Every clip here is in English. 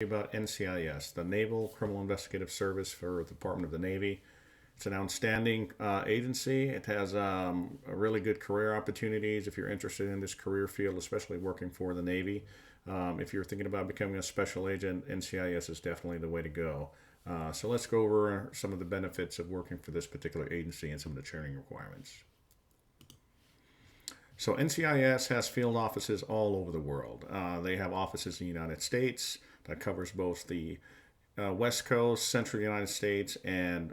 About NCIS, the Naval Criminal Investigative Service for the Department of the Navy. It's an outstanding agency. It has really good career opportunities if you're interested in this career field, especially working for the Navy. If you're thinking about becoming a special agent, NCIS is definitely the way to go. So let's go over some of the benefits of working for this particular agency and some of the training requirements. So NCIS has field offices all over the world. They have offices in the United States that covers both the West Coast, Central United States, and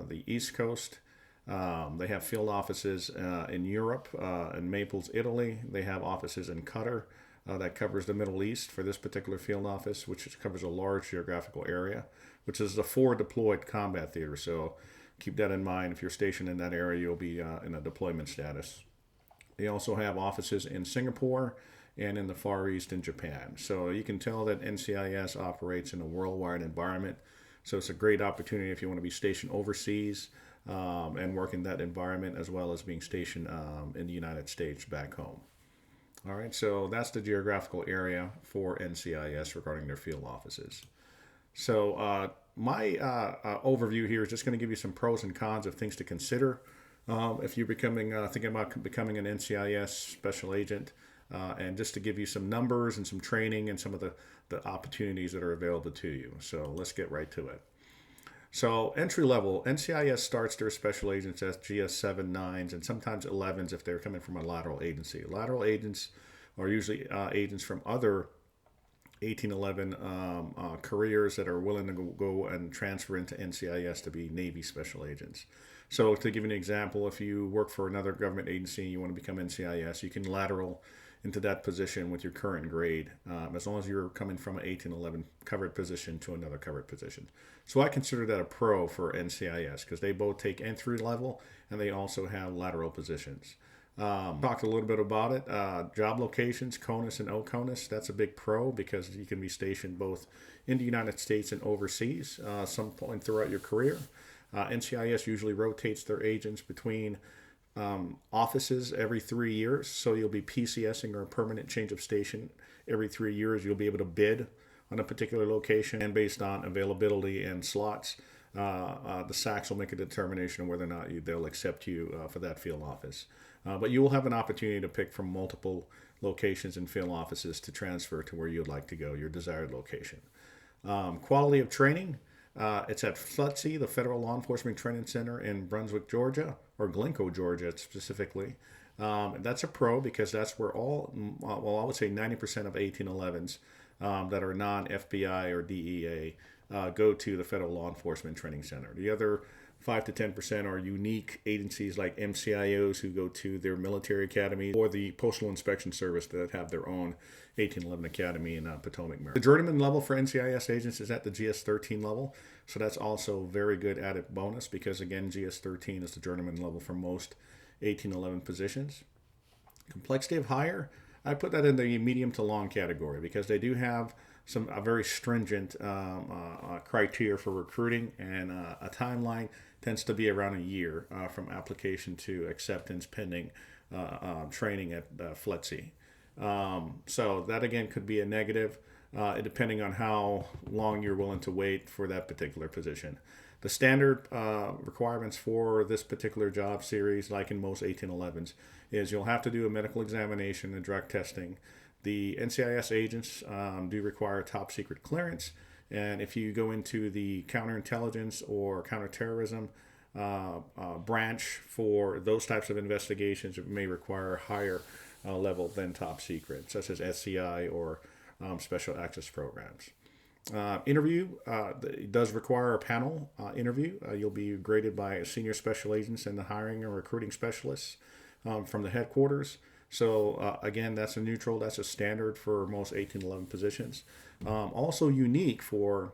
the East Coast. They have field offices in Europe, in Naples, Italy. They have offices in Qatar that covers the Middle East for this particular field office, which covers a large geographical area, which is the forward deployed combat theater. So keep that in mind. If you're stationed in that area, you'll be in a deployment status. They also have offices in Singapore and in the Far East in Japan. So you can tell that NCIS operates in a worldwide environment. So it's a great opportunity if you want to be stationed overseas and work in that environment, as well as being stationed in the United States back home. All right, so that's the geographical area for NCIS regarding their field offices. So my overview here is just going to give you some pros and cons of things to consider if you're thinking about becoming an NCIS special agent, and just to give you some numbers and some training and some of the opportunities that are available to you. So let's get right to it. So entry level, NCIS starts their special agents as GS7, 9s, and sometimes 11s if they're coming from a lateral agency. Lateral agents are usually agents from other 1811 careers that are willing to go and transfer into NCIS to be Navy special agents. So to give you an example, if you work for another government agency and you want to become NCIS, you can lateral into that position with your current grade, as long as you're coming from an 1811 covered position to another covered position. So I consider that a pro for NCIS because they both take entry level and they also have lateral positions. Talked a little bit about it. Job locations, CONUS and OCONUS, that's a big pro because you can be stationed both in the United States and overseas some point throughout your career. NCIS usually rotates their agents between offices every 3 years, so you'll be PCSing or a permanent change of station every 3 years. You'll be able to bid on a particular location, and based on availability and slots, the SACs will make a determination of whether or not they'll accept you for that field office. But you will have an opportunity to pick from multiple locations and field offices to transfer to where you'd like to go, your desired location. Quality of training. It's at FLETC, the Federal Law Enforcement Training Center in Brunswick, Georgia, or Glencoe, Georgia specifically. That's a pro because that's where I would say 90% of 1811s that are non-FBI or DEA go to the Federal Law Enforcement Training Center. The other 5 to 10% are unique agencies like MCIOs who go to their military academies, or the Postal Inspection Service that have their own 1811 Academy in Potomac, Maryland. The journeyman level for NCIS agents is at the GS13 level, so that's also a very good added bonus because, again, GS13 is the journeyman level for most 1811 positions. Complexity of hire, I put that in the medium to long category because they do have a very stringent criteria for recruiting, and a timeline tends to be around a year from application to acceptance pending training at FLETC. So that again could be a negative depending on how long you're willing to wait for that particular position. The standard requirements for this particular job series, like in most 1811s, is you'll have to do a medical examination and drug testing. The NCIS agents do require top secret clearance, and if you go into the counterintelligence or counterterrorism branch for those types of investigations, it may require a higher level than top secret, such as SCI or special access programs. Interview, it does require a panel interview. You'll be graded by senior special agents and the hiring and recruiting specialists from the headquarters. So again, that's a neutral, that's a standard for most 1811 positions. Also unique for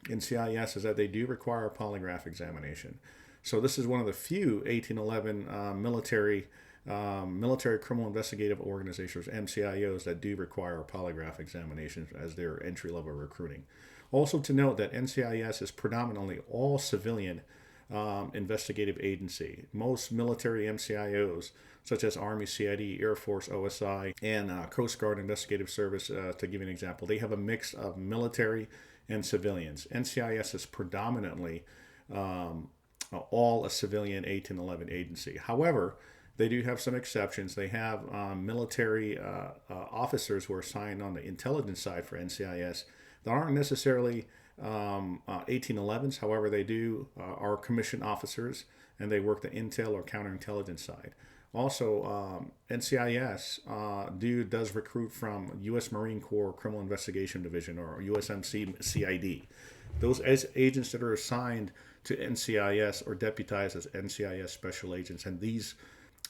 NCIS is that they do require a polygraph examination. So this is one of the few 1811 military criminal investigative organizations, MCIOs, that do require a polygraph examination as their entry-level recruiting. Also to note that NCIS is predominantly all civilian investigative agency. Most military MCIOs, such as Army CID, Air Force OSI, and Coast Guard Investigative Service, to give you an example, they have a mix of military and civilians. NCIS is predominantly all a civilian 1811 agency. However, they do have some exceptions. They have military officers who are assigned on the intelligence side for NCIS that aren't necessarily 1811s. However, they are commissioned officers, and they work the intel or counterintelligence side. Also, NCIS does recruit from U.S. Marine Corps Criminal Investigation Division, or USMC CID. Those agents that are assigned to NCIS are deputized as NCIS special agents, and these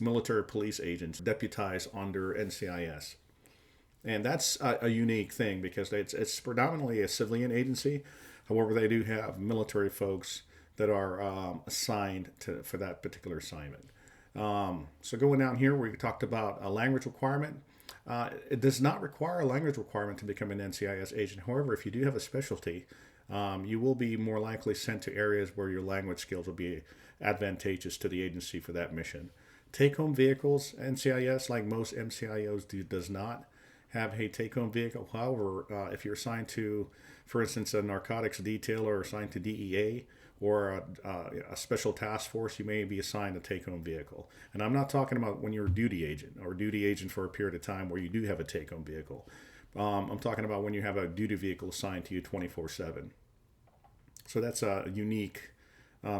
military police agents deputize under NCIS. And that's a unique thing because it's predominantly a civilian agency. However, they do have military folks that are assigned for that particular assignment. So going down here, we talked about a language requirement. It does not require a language requirement to become an NCIS agent. However, if you do have a specialty, you will be more likely sent to areas where your language skills will be advantageous to the agency for that mission. Take-home vehicles, NCIS, like most MCIOs, does not have a take-home vehicle. However, if you're assigned to, for instance, a narcotics detail or assigned to DEA or a special task force, you may be assigned a take-home vehicle. And I'm not talking about when you're a duty agent or duty agent for a period of time where you do have a take-home vehicle. I'm talking about when you have a duty vehicle assigned to you 24/7. So that's a unique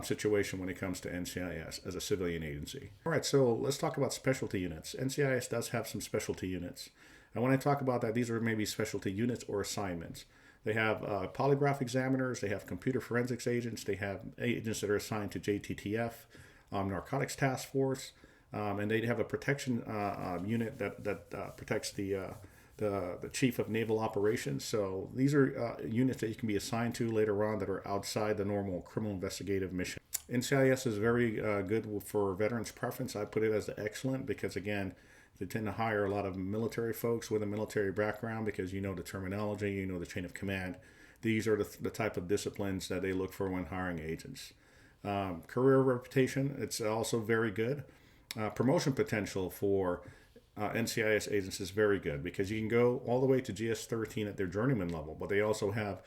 situation when it comes to NCIS as a civilian agency. All right, so let's talk about specialty units. NCIS does have some specialty units. And when I talk about that, these are maybe specialty units or assignments. They have polygraph examiners, they have computer forensics agents, they have agents that are assigned to JTTF, narcotics task force, and they have a protection unit that protects the chief of naval operations. So these are units that you can be assigned to later on that are outside the normal criminal investigative mission. NCIS is very good for veterans preference. I put it as excellent because, again, they tend to hire a lot of military folks with a military background because you know the terminology, you know the chain of command. These are the type of disciplines that they look for when hiring agents. Career reputation, it's also very good. Promotion potential for NCIS agents is very good because you can go all the way to GS-13 at their journeyman level, but they also have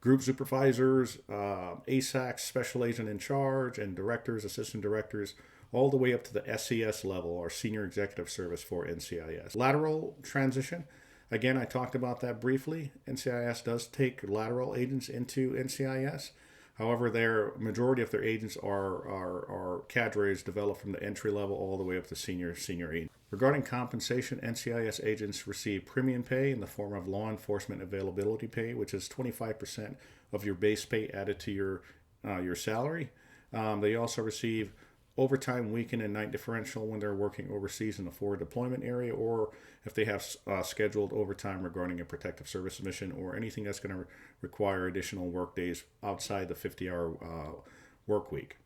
group supervisors, ASACs, special agent in charge, and directors, assistant directors, all the way up to the SES level, or Senior Executive Service for NCIS. Lateral transition, again, I talked about that briefly. NCIS does take lateral agents into NCIS. However, their majority of their agents are cadres developed from the entry level all the way up to senior agent. Regarding compensation, NCIS agents receive premium pay in the form of law enforcement availability pay, which is 25% of your base pay added to your salary. They also receive overtime, weekend, and night differential when they're working overseas in a forward deployment area, or if they have scheduled overtime regarding a protective service mission or anything that's going to require additional work days outside the 50-hour work week.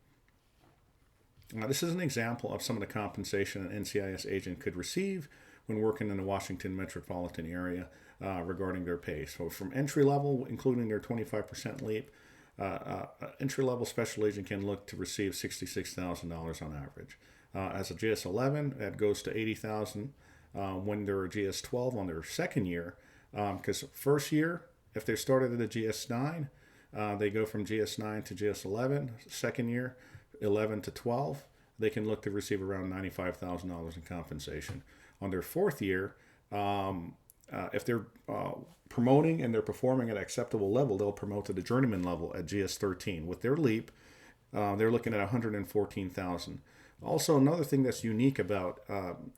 Now, this is an example of some of the compensation an NCIS agent could receive when working in the Washington metropolitan area regarding their pay. So from entry level, including their 25% leap, entry-level special agent can look to receive $66,000 on average. As a GS-11, that goes to $80,000 when they're a GS-12 on their second year. Because first year, if they started at a GS-9, they go from GS-9 to GS-11. Second year, 11 to 12, they can look to receive around $95,000 in compensation. On their fourth year, if they're promoting and they're performing at an acceptable level, they'll promote to the journeyman level at GS-13. With their leap, they're looking at $114,000. Also, another thing that's unique about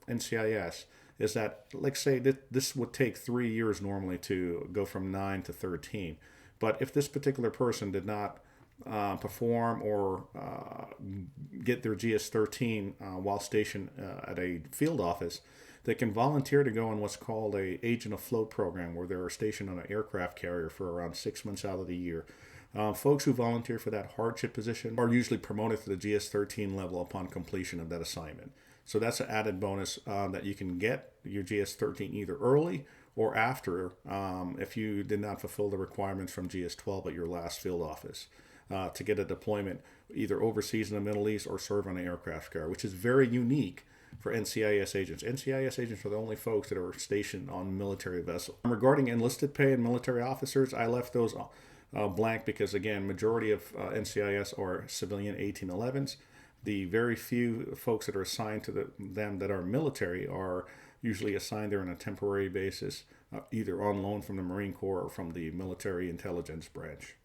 NCIS is that, let's say this would take 3 years normally to go from 9 to 13. But if this particular person did not perform or get their GS-13 while stationed at a field office, they can volunteer to go on what's called a agent afloat program, where they're stationed on an aircraft carrier for around 6 months out of the year. Folks who volunteer for that hardship position are usually promoted to the GS-13 level upon completion of that assignment. So that's an added bonus that you can get your GS-13 either early or after if you did not fulfill the requirements from GS-12 at your last field office. to get a deployment either overseas in the Middle East or serve on an aircraft carrier, which is very unique for NCIS agents. NCIS agents are the only folks that are stationed on military vessels. Regarding enlisted pay and military officers, I left those blank because, again, majority of NCIS are civilian 1811s. The very few folks that are assigned to them that are military are usually assigned there on a temporary basis, either on loan from the Marine Corps or from the military intelligence branch.